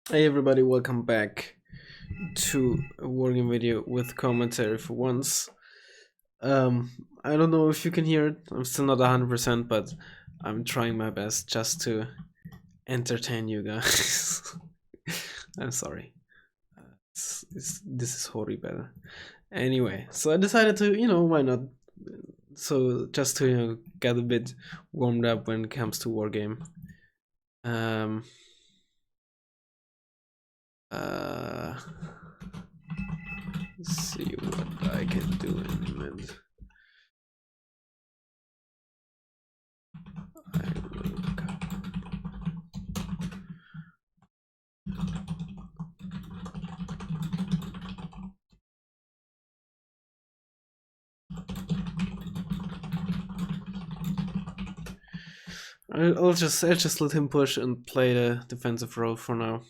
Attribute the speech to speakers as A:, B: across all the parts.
A: Hey everybody, welcome back to a Wargame video with commentary for once. I don't know if you can hear it, I'm still not 100%, but I'm trying my best just to entertain you guys. I'm sorry. This is horrible. Anyway, so I decided to, why not? So just to get a bit warmed up when it comes to Wargame. Let's see what I can do in a minute. I'll just let him push and play the defensive role for now.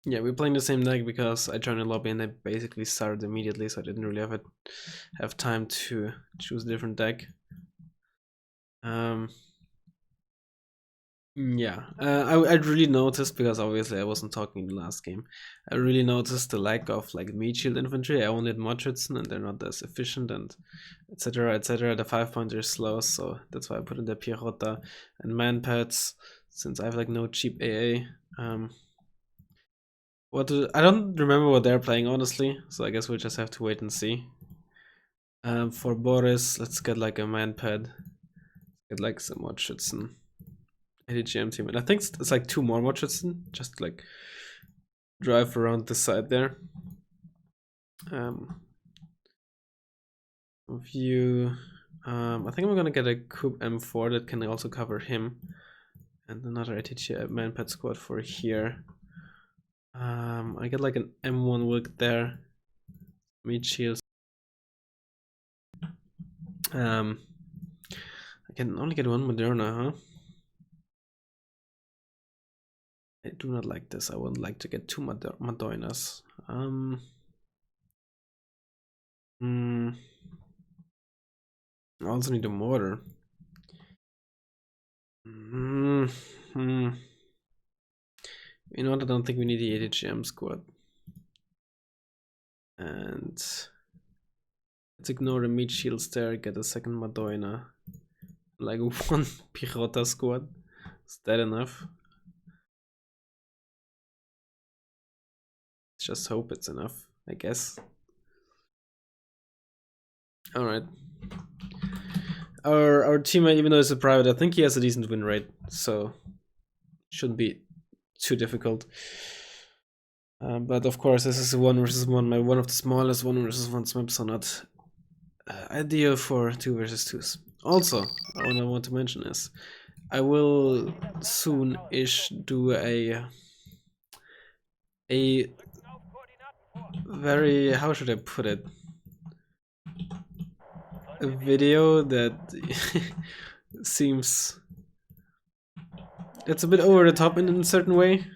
A: Yeah, we're playing the same deck because I joined the lobby and I basically started immediately, so I didn't really have time to choose a different deck. Yeah, I really noticed, because obviously I wasn't talking in the last game, I really noticed the lack of like meat shield infantry. I wanted Mudschützen and they're not as efficient, and etc etc. The 5-pointer is slow, so that's why I put in the Pierrota and man pads, since I have like no cheap AA. I don't remember what they're playing, honestly, so I guess we'll just have to wait and see. For Boris, let's get like a man pad, get like some Mudschützen. ADGM team, and I think it's like 2 more Mudschützen, just like drive around the side there. View. I think I'm gonna get a Coupe M4 that can also cover him, and another ATG manpad squad for here. I get like an M1 Wilk there, meat shields. I can only get 1 Moderna, huh? I do not like this. I would like to get 2 Madoinas. I also need a mortar. You know what? I don't think we need the ATGM squad. And let's ignore the meat shields there, get a second Madoina. Like 1 Pirota squad. Is that enough? Let's just hope it's enough, I guess. Alright. Our teammate, even though it's a private, I think he has a decent win rate, so shouldn't be too difficult. But of course, this is a 1 versus 1, one of the smallest 1 versus 1 maps, so not ideal for 2 versus 2s. Also, what I want to mention is I will soon-ish do a very, how should I put it? A video that seems it's a bit over the top in a certain way.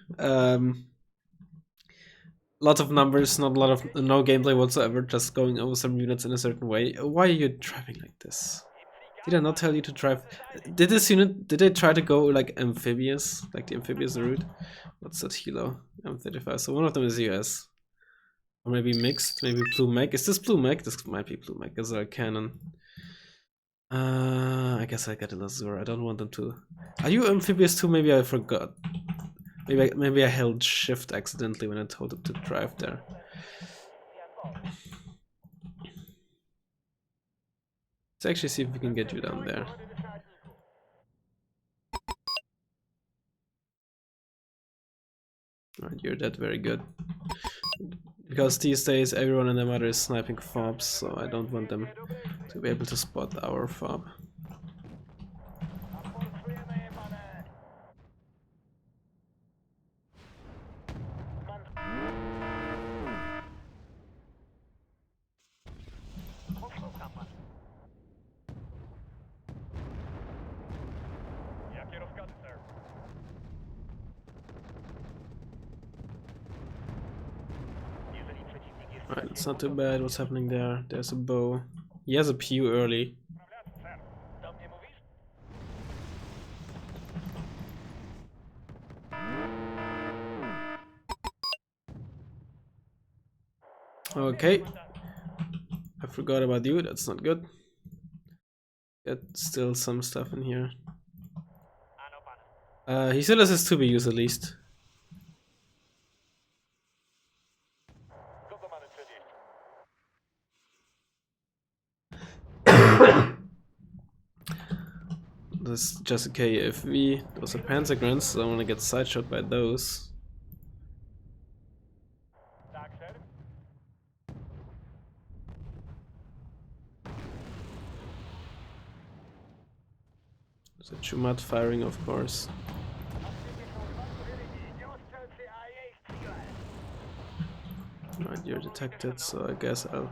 A: Lots of numbers, no gameplay whatsoever, just going over some units in a certain way. Why are you driving like this? Did I not tell you to drive? Did they try to go like amphibious, like the amphibious route? What's that helo? M35. So one of them is US. Or maybe mixed, maybe Blue Mech. Is this Blue Mech? This might be Blue Mech, because they're a cannon. I guess I got a Lazur. I don't want them to. Are you amphibious too? Maybe I forgot. Maybe I held shift accidentally when I told them to drive there. Let's actually see if we can get you down there. Alright, you're dead, very good. Because these days everyone and their mother is sniping fobs, so I don't want them to be able to spot our fob. Alright, it's not too bad what's happening there. There's a bow. He has a PU early. Okay. I forgot about you, that's not good. Got still some stuff in here. He still has his 2BUs at least. This is just a KFV. Those are Panzergrunts, so I want to get sideshot by those. There's a Chumat firing, of course. Right, you're detected, so I guess I'll...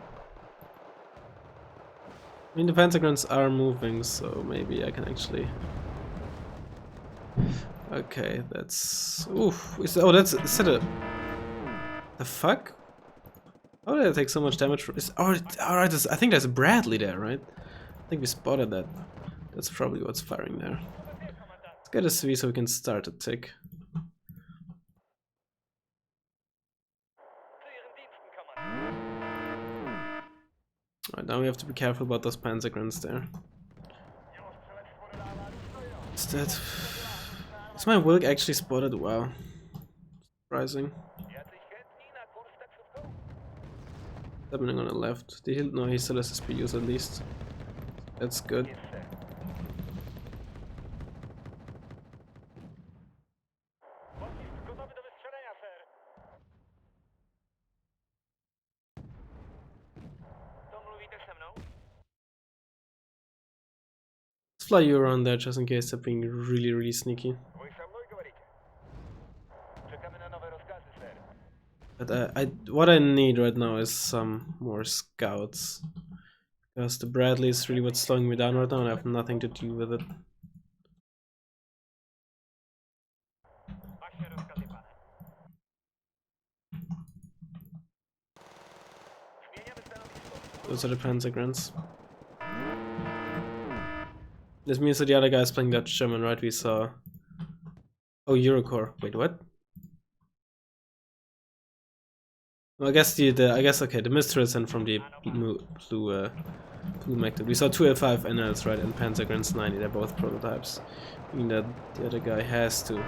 A: I mean, the Panzergrunts are moving, so maybe I can actually... Okay, that's... Oof, oh, that's... Is that a... The fuck? How did I take so much damage? Alright, I think there's a Bradley there, right? I think we spotted that. That's probably what's firing there. Let's get a CV so we can start a tick. Alright, now we have to be careful about those Panzergrunts there. Is that... Is my Wilk actually spotted? Wow. Surprising. Happening on the left. Did he? No, he still has his PUs at least. That's good. Let's fly you around there just in case they're being really sneaky. But what I need right now is some more scouts. Because the Bradley is really what's slowing me down right now and I have nothing to do with it. Those are the Panzergrunts. This means that the other guy is playing Dutch German, right? We saw... Oh, Eurocore. Wait, what? Well, I guess okay, the Mistral is sent from the blue Mector. We saw 2 F5 NLs, right, and Panzergrunts 90, they're both prototypes. Meaning that the other guy has to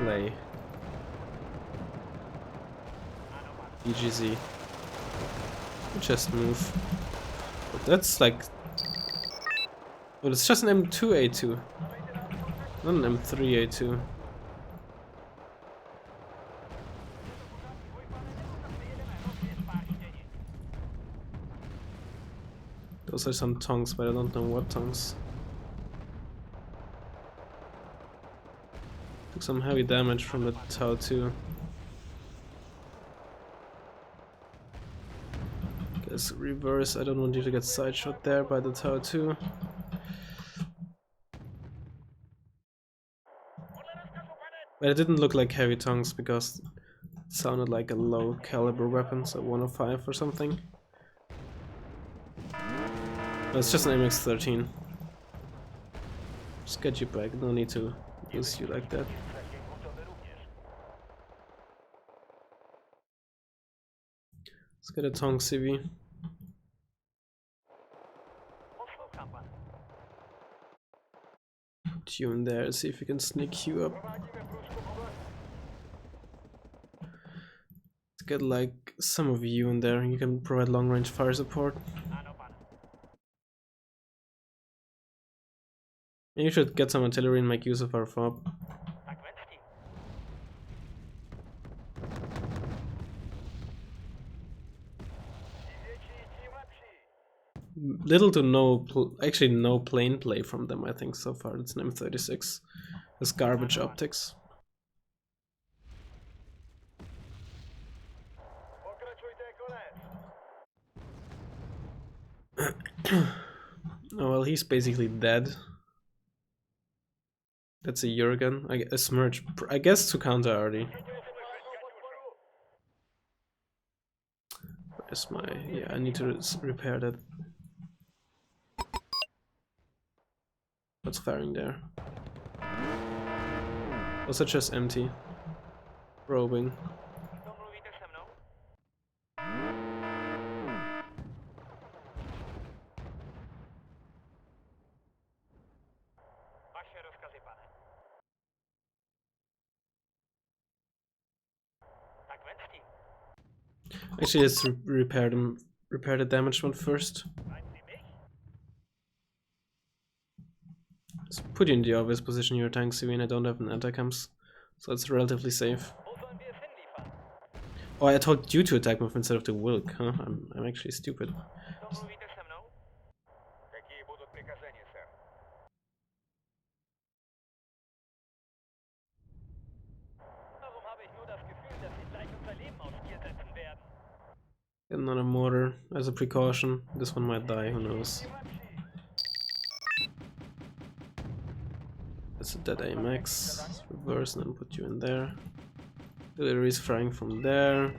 A: play EGZ. Just move. But that's like... Oh, it's just an M2A2. Not an M3A2. Those are some tongues, but I don't know what tongues. Took some heavy damage from the Tau 2. Guess reverse, I don't want you to get sideshot there by the Tau 2. But it didn't look like heavy tongues because it sounded like a low caliber weapon, so 105 or something. No, it's just an MX-13. Just get you back, no need to use you like that. Let's get a Tong CV. Tune there, see if we can sneak you up. Let's get like some of you in there, you can provide long range fire support. You should get some artillery and make use of our fob. Little to no, actually no plane play from them I think so far. It's an M36. It's garbage optics. Oh well, he's basically dead. That's a Jurgen, a Smirch, I guess to counter already. Where's my... yeah, I need to repair that. What's firing there? Those are just empty. Probing. Actually, let's repair the damaged one first. Let's put you in the obvious position. Your tank, CV, and I don't have an anti-camps, so it's relatively safe. Oh, I told you to attack move instead of the Wilk, huh? I'm actually stupid. Get another mortar as a precaution. This one might die, who knows. That's a dead AMX. Reverse and then put you in there. Artillery's firing from there.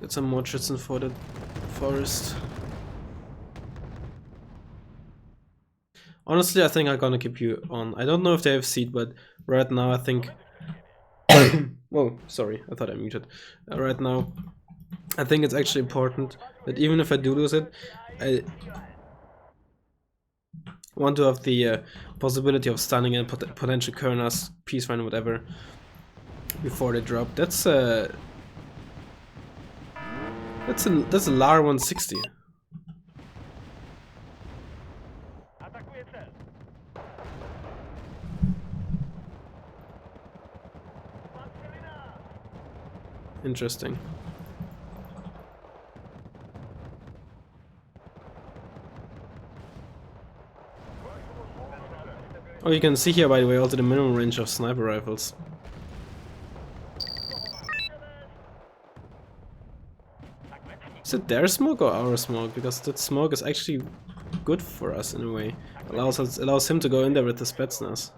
A: Get some more Schützen for the forest. Honestly, I think I'm gonna keep you on. I don't know if they have seed, but right now I think... Whoa, sorry, I thought I muted. Right now, I think it's actually important that even if I do lose it, I want to have the possibility of stunning and potential Kernas, Peace Run, whatever, before they drop. That's a LAR 160. Interesting. Oh, you can see here, by the way, also the minimum range of sniper rifles. Is it their smoke or our smoke? Because that smoke is actually good for us in a way. Allows him to go in there with the Spetsnaz.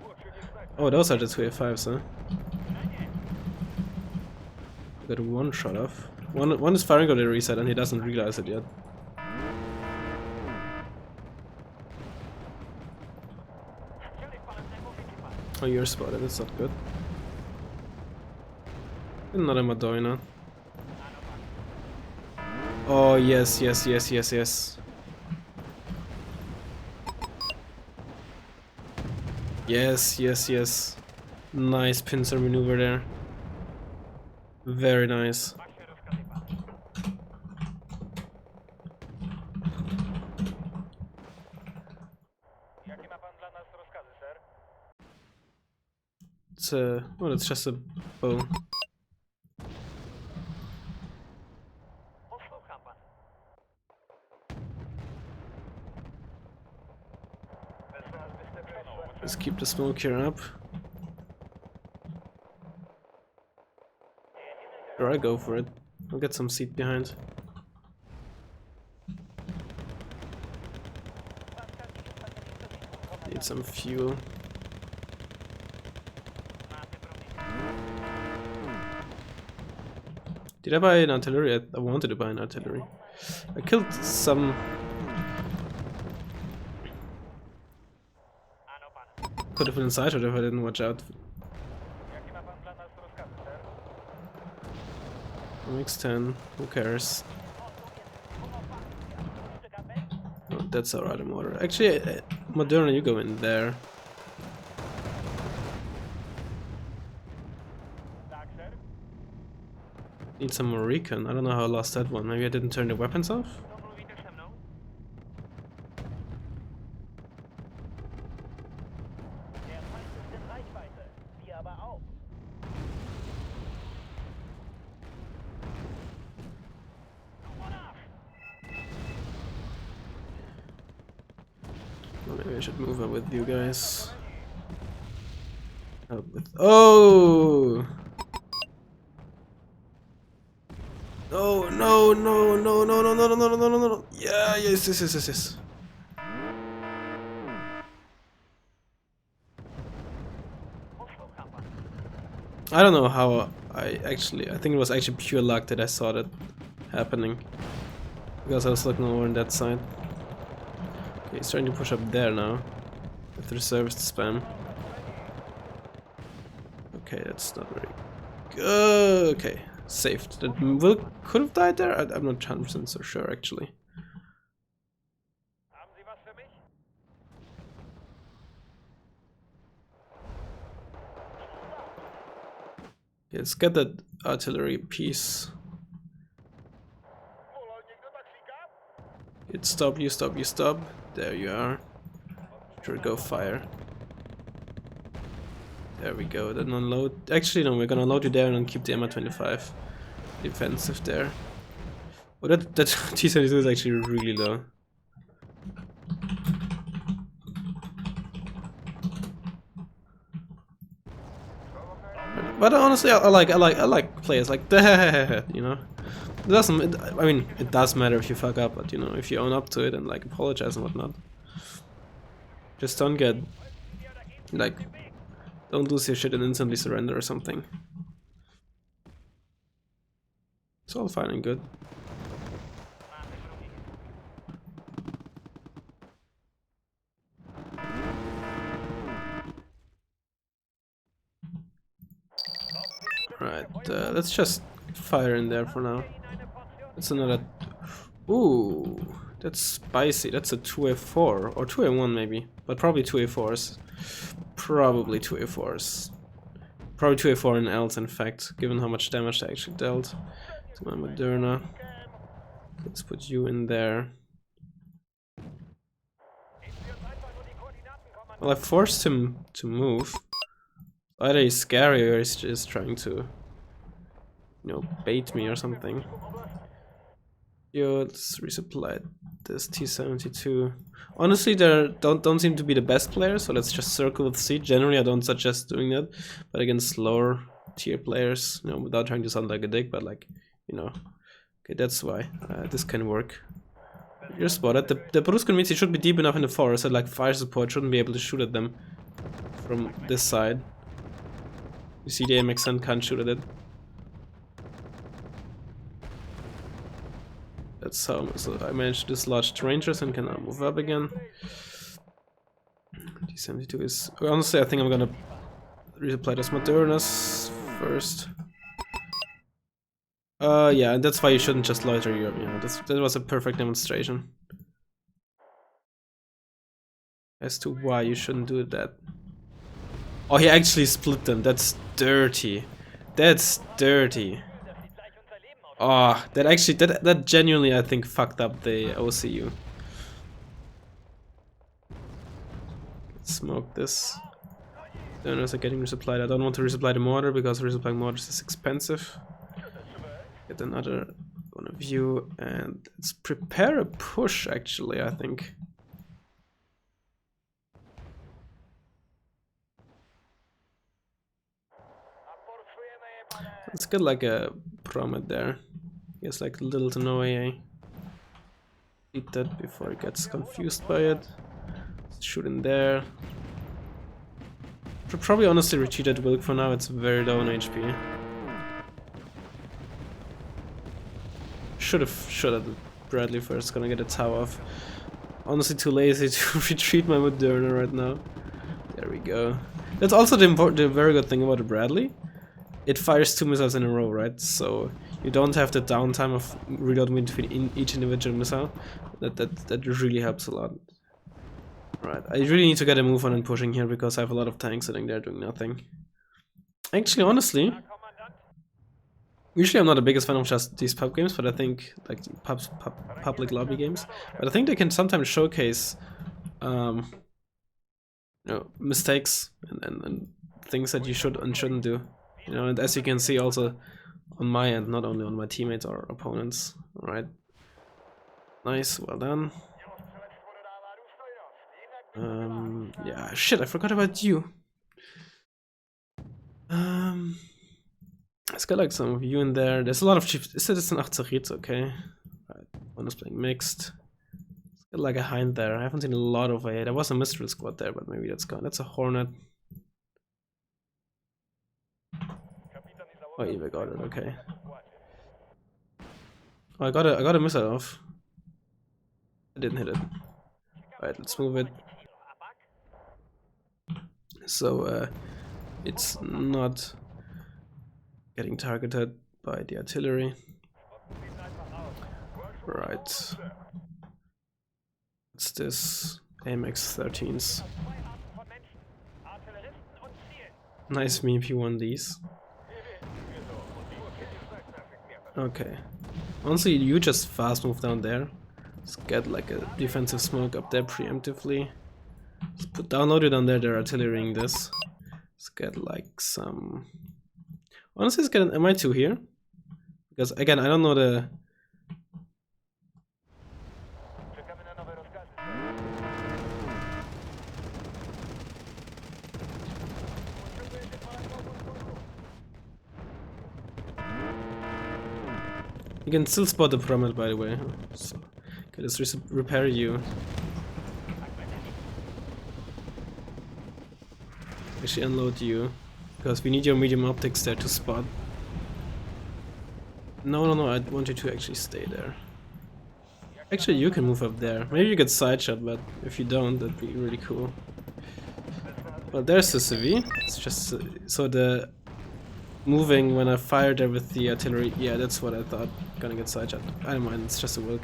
A: Oh, those are the 2A5s, huh? Got one shot off. One is firing on the reset and he doesn't realize it yet. Oh, you're spotted, that's not good. Another Madonna. Oh, yes. Yes. Nice pincer maneuver there. Very nice. It's well, it's just a bow. Let's keep the smoke here up. Sure, I go for it. I'll get some seat behind. Need some fuel. Did I buy an artillery? I wanted to buy an artillery. I killed some... Could have been inside it if I didn't watch out. MX-10, who cares? Oh, that's alright, I'm water. Actually, Moderna, you go in there. Need some more recon. I don't know how I lost that one. Maybe I didn't turn the weapons off? Well, maybe I should move up with you guys. Help with... Oh! No. Yeah, yes. I don't know how I think it was actually pure luck that I saw that happening. Because I was looking over on that side. Okay, he's trying to push up there now. With reserves to spam. Okay, that's not very good. Okay. Saved. That could have died there? I'm not 100% so sure actually. Let's get that artillery piece. It stop, you stop, you stop. There you are. Sure, go fire. There we go. Then unload. Actually, no, we're gonna load you there and then keep the MR25 defensive there. Oh, that T-72 is actually really low. But honestly, I like players like that, you know. It doesn't. I mean, it does matter if you fuck up, but you know, if you own up to it and like apologize and whatnot, just don't get like, don't lose your shit and instantly surrender or something. It's all fine and good. Right, let's just fire in there for now. That's another. Ooh, that's spicy. That's a 2A4 or 2A1 maybe, but probably 2A4s. Probably 2A4s. Probably 2A4 in Ls, in fact, given how much damage they actually dealt to my Moderna. Let's put you in there. Well, I forced him to move. Either he's scary or he's just trying to, you know, bait me or something. Yo, let's resupply this T-72. Honestly, they don't seem to be the best players, so let's just circle with C. Generally, I don't suggest doing that, but against lower tier players, you know, without trying to sound like a dick, but like, you know, okay, that's why this can work. You're spotted. The Bruscan means he should be deep enough in the forest that like fire support shouldn't be able to shoot at them from this side. You see the AMXN can't shoot at it. That's how I managed to dislodge the Rangers and can now move up again. T-72 is... Honestly, I think I'm gonna resupply those Modernas first. Yeah, and that's why you shouldn't just loiter your... Yeah, that was a perfect demonstration. As to why you shouldn't do that. Oh, he actually split them. That's dirty. That's dirty. Oh, that actually, that genuinely, I think, fucked up the OCU. Let's smoke this. Donors are getting resupplied. I don't want to resupply the mortar because resupplying mortars is expensive. Get another one of you and let's prepare a push, actually, I think. Let's get like a Promet there. He has like little to no AA. Eat that before he gets confused by it. Let's shoot in there. Should probably honestly retreat at Wilk for now, it's very low on HP. Should have shot at Bradley first, gonna get a tower off. Honestly too lazy to retreat my Moderna right now. There we go. That's also the very good thing about the Bradley. It fires 2 missiles in a row, right? So you don't have the downtime of reloading between each individual missile. That really helps a lot. Right, I really need to get a move on and pushing here because I have a lot of tanks sitting there doing nothing. Actually, honestly, usually I'm not the biggest fan of just these pub games, but I think like public lobby games. But I think they can sometimes showcase, you know, mistakes and things that you should and shouldn't do. You know, and as you can see also on my end, not only on my teammates or opponents. Alright. Nice, well done. Yeah, shit, I forgot about you. Let's get like some of you in there. There's a lot of chiefs. Citizen 8 Zachit, okay. Right, one is playing mixed. Let's get like a Hind there. I haven't seen a lot of A. There was a Mistral squad there, but maybe that's gone. That's a Hornet. Oh, Eva got it, okay. Oh, I got a missile off. I didn't hit it. Alright, let's move it. So, it's not getting targeted by the artillery. Right. What's this? AMX-13s. Nice me if you won these. Okay. Honestly, you just fast move down there. Let's get like a defensive smoke up there preemptively. Let's download it on there, they're artillerying this. Let's get like some... Honestly, let's get an MI2 here. Because again, I don't know the... You can still spot the pyramid, by the way. So, okay, let's repair you. Actually unload you. Because we need your medium optics there to spot. No, I want you to actually stay there. Actually, you can move up there. Maybe you get side shot, but if you don't, that'd be really cool. Well, there's the CV. It's just so the moving when I fired there with the artillery. Yeah, that's what I thought. Gonna get side shot. I don't mind. It's just a wilk.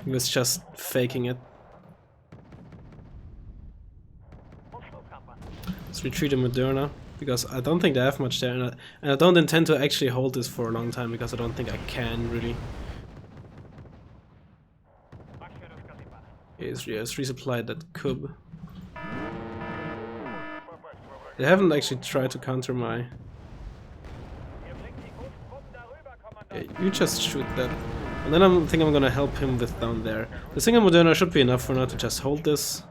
A: He was just faking it. Let's retreat in Moderna because I don't think they have much there, and I don't intend to actually hold this for a long time because I don't think I can really. Yes, resupplied that cub. They haven't actually tried to counter my... Yeah, you just shoot that. And then I think I'm gonna help him with down there. The single Moderna should be enough for now to just hold this.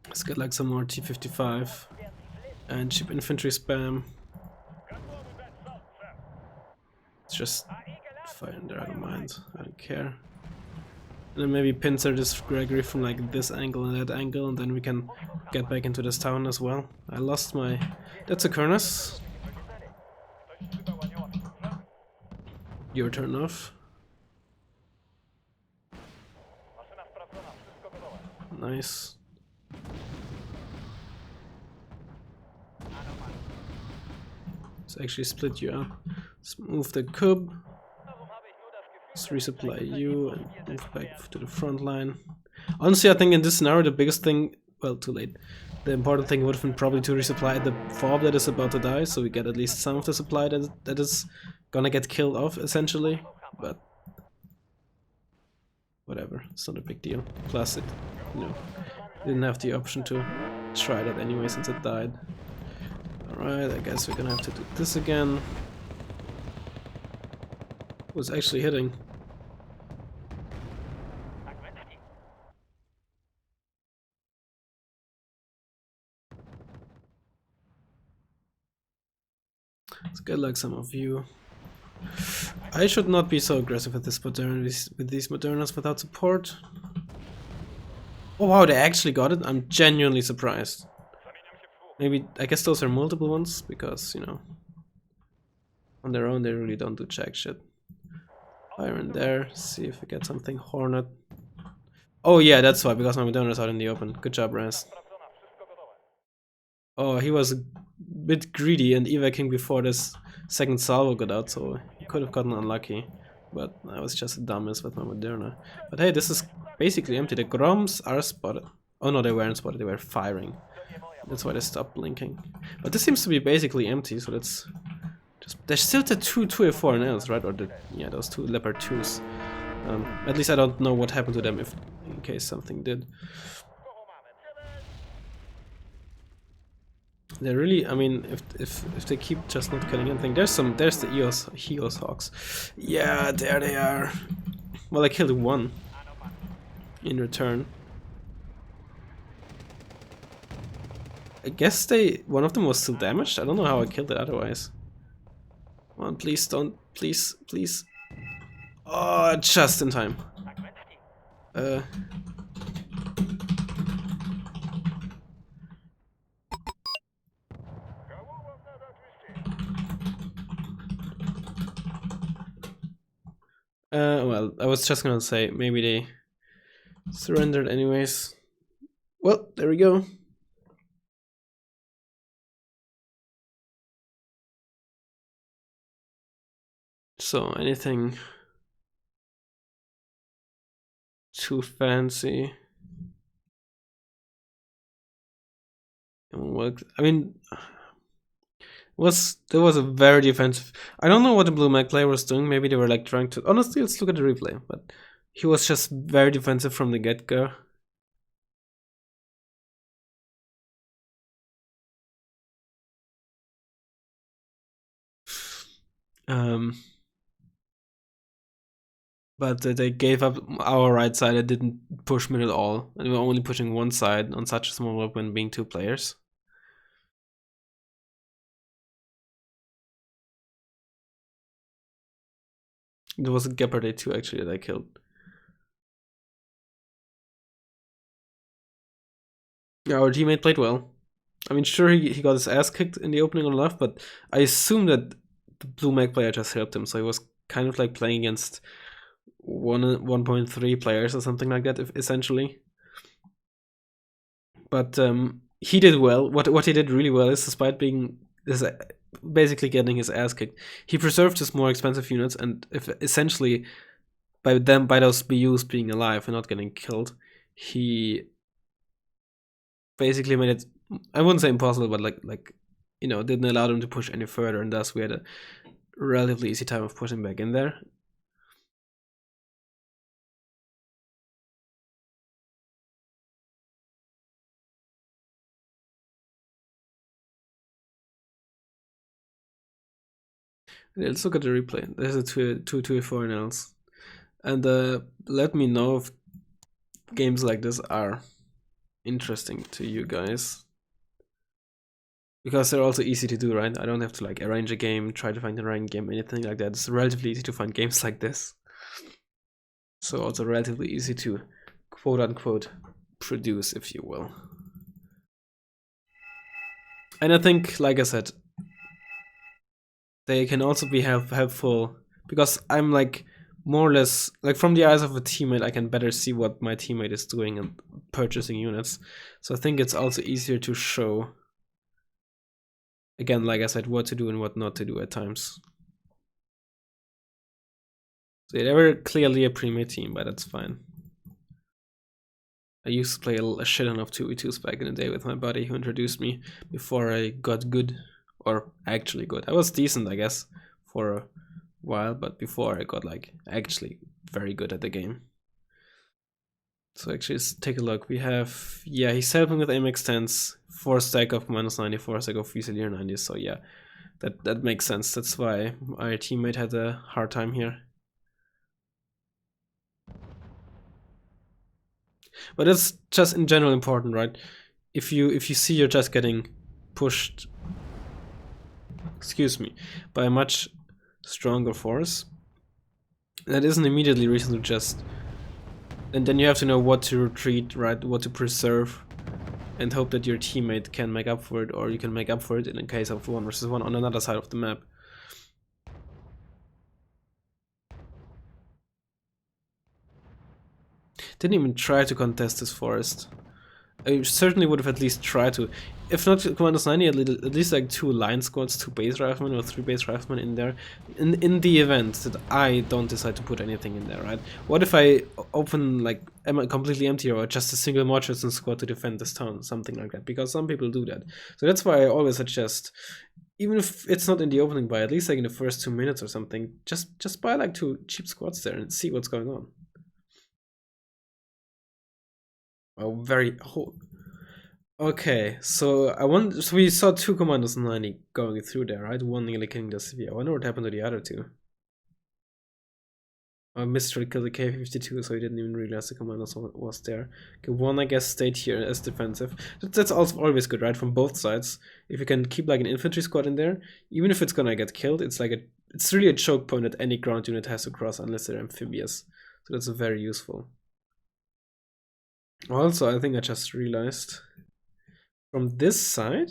A: Let's get like some more T-55 and cheap infantry spam. It's just fire in there, I don't mind, I don't care. And then maybe pincer this Gregory from like this angle and that angle, and then we can get back into this town as well. I lost my... That's a Kurnus. Your turn off. Nice. Let's actually split you up. Let's move the cub. Let's resupply you and move back to the front line. Honestly, I think in this scenario the biggest thing... Well, too late. The important thing would have been probably to resupply the fob that is about to die, so we get at least some of the supply that is gonna get killed off, essentially. But... whatever, it's not a big deal. Plus, it, you know, didn't have the option to try that anyway since it died. Alright, I guess we're gonna have to do this again. Was actually hitting. Let's get like some of you. I should not be so aggressive with this with these Modernas without support. Oh wow, they actually got it. I'm genuinely surprised. Maybe, I guess those are multiple ones, because, you know, on their own they really don't do jack shit. Fire in there, see if we get something. Hornet. Oh yeah, that's why, because my Moderna's out in the open. Good job, Raz. Oh, he was a bit greedy and evacuating before this second salvo got out, so he could have gotten unlucky. But I was just a dumbass with my Moderna. But hey, this is basically empty. The Groms are spotted. Oh no, they weren't spotted, they were firing. That's why they stopped blinking. But this seems to be basically empty, so that's just... There's still the two 2A4 nails, right? Or the... yeah, those two Leopard 2s. At least I don't know what happened to them, if in case something did. They really, I mean, if they keep just not killing anything, there's the Eos Hawks. Yeah, there they are. Well, I killed one in return. I guess one of them was still damaged. I don't know how I killed it otherwise. Come on, please don't, please. Oh, just in time. Well, I was just gonna say, maybe they surrendered anyways. Well, there we go. So, anything too fancy? I mean, There was a very defensive. I don't know what the blue mag player was doing. Maybe they were like trying to. Honestly, let's look at the replay. But he was just very defensive from the get go. But they gave up our right side. They didn't push mid at all, and we were only pushing one side on such a small map when being 2 players. There was a Gepard A2 actually that I killed. Yeah, our teammate played well. I mean, sure, he got his ass kicked in the opening on the left, but I assume that the blue mag player just helped him, so he was kind of like playing against 1.3 players or something like that, essentially. But he did well. What he did really well is, despite being basically getting his ass kicked, he preserved his more expensive units, and if essentially by those BUs being alive and not getting killed, he basically made it, I wouldn't say impossible, but like you know, didn't allow them to push any further, and thus we had a relatively easy time of pushing back in there. Yeah, let's look at the replay. There's a 2-4 nails. And let me know if games like this are interesting to you guys. Because they're also easy to do, right? I don't have to like arrange a game, try to find a rank game, anything like that. It's relatively easy to find games like this. So also relatively easy to quote unquote produce, if you will. And I think, like I said, they can also be helpful because I'm like more or less like from the eyes of a teammate, I can better see what my teammate is doing and purchasing units. So I think it's also easier to show, again, like I said, what to do and what not to do at times. So they were clearly a pre-made team, but that's fine. I used to play a shit ton of 2v2s back in the day with my buddy who introduced me before I got good, or actually good. I was decent, I guess, for a while, but before I got like actually very good at the game. So actually, let's take a look. We have, yeah, he's helping with aim extents, 4 stack of -90, 4 stack of Fusilier 90. So yeah, that makes sense. That's why our teammate had a hard time here. But it's just in general important, right? If you see you're just getting pushed, excuse me, by a much stronger force, that isn't immediately reason to just, and then you have to know what to retreat, right? What to preserve, and hope that your teammate can make up for it, or you can make up for it in a case of 1 versus 1 on another side of the map. Didn't even try to contest this forest. I certainly would have at least tried to. If not Commanders 90, at least like 2 line squads, 2 base riflemen or 3 base riflemen in there. In the event that I don't decide to put anything in there, right? What if I open like am I completely empty or just a single Morchison squad to defend this town, something like that? Because some people do that. So that's why I always suggest, even if it's not in the opening buy, at least like in the first 2 minutes or something, just buy like 2 cheap squads there and see what's going on. Oh, okay, so so we saw 2 Commanders 90 going through there, right? One nearly killing the CV. I wonder what happened to the other 2. Mystery killed the K-52, so he didn't even realize the Commanders was there. Okay, one I guess stayed here as defensive. That's also always good, right? From both sides. If you can keep like an infantry squad in there, even if it's gonna get killed, it's like it's really a choke point that any ground unit has to cross unless they're amphibious. So that's very useful. Also, I think I just realized from this side,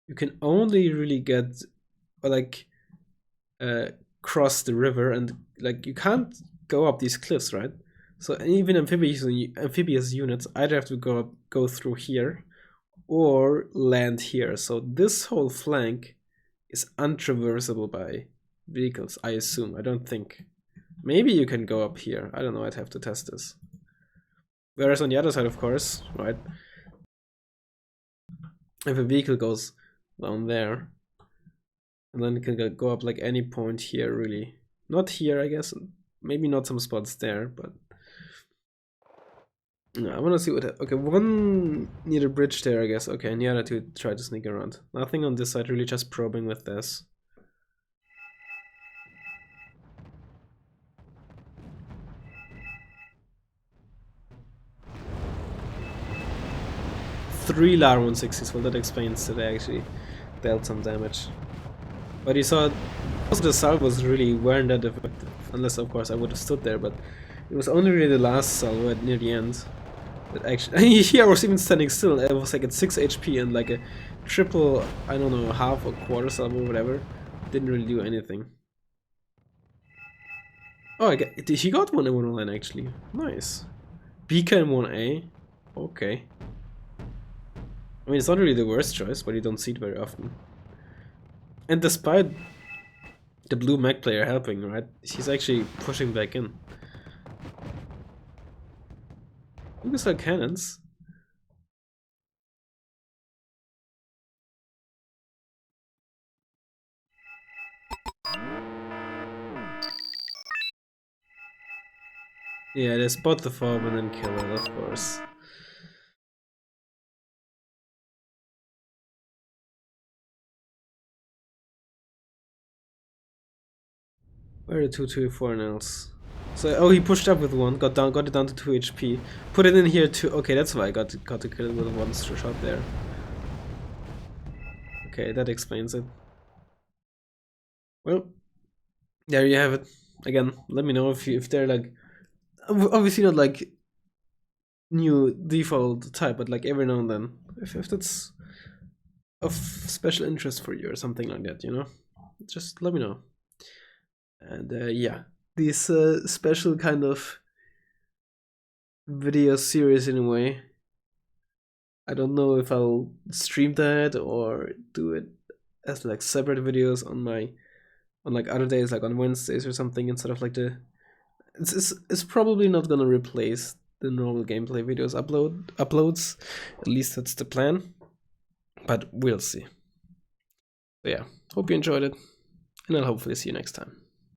A: you can only really get, or like, cross the river, and like you can't go up these cliffs, right? So even amphibious units either have to go through here or land here. So this whole flank is untraversable by vehicles, I assume. I don't think. Maybe you can go up here. I don't know. I'd have to test this. Whereas on the other side, of course, right? If a vehicle goes down there. And then it can go up like any point here, really. Not here, I guess. Maybe not some spots there, but... I want to see what... Okay, one near the bridge there, I guess. Okay, and the other two try to sneak around. Nothing on this side, really just probing with this. Three LAR 160s, well that explains that I actually dealt some damage. But you saw, the salvo was really weren't that effective, unless of course I would have stood there, but it was only really the last salvo at near the end that actually, here I was even standing still, it was like at 6 HP and like a triple, I don't know, half or quarter salvo or whatever, didn't really do anything. Oh, he got one in 109 actually, nice. Beacon in 1A, okay. I mean, it's not really the worst choice, but you don't see it very often. And despite the blue mech player helping, right, he's actually pushing back in. Look at our cannons. Yeah, they spot the fob and then kill it, of course. Where are the 224 nails? So, oh, he pushed up with one, got it down to 2 HP. Put it in here too. Okay, that's why I got to kill it with one shot there. Okay, that explains it. Well, there you have it. Again, let me know if they're like, obviously not like new default type, but like every now and then, if that's of special interest for you or something like that, you know, just let me know. And yeah, this special kind of video series in a way. I don't know if I'll stream that or do it as like separate videos on like other days, like on Wednesdays or something, instead of like it's probably not gonna replace the normal gameplay videos uploads. At least that's the plan. But we'll see. So yeah, hope you enjoyed it, and I'll hopefully see you next time.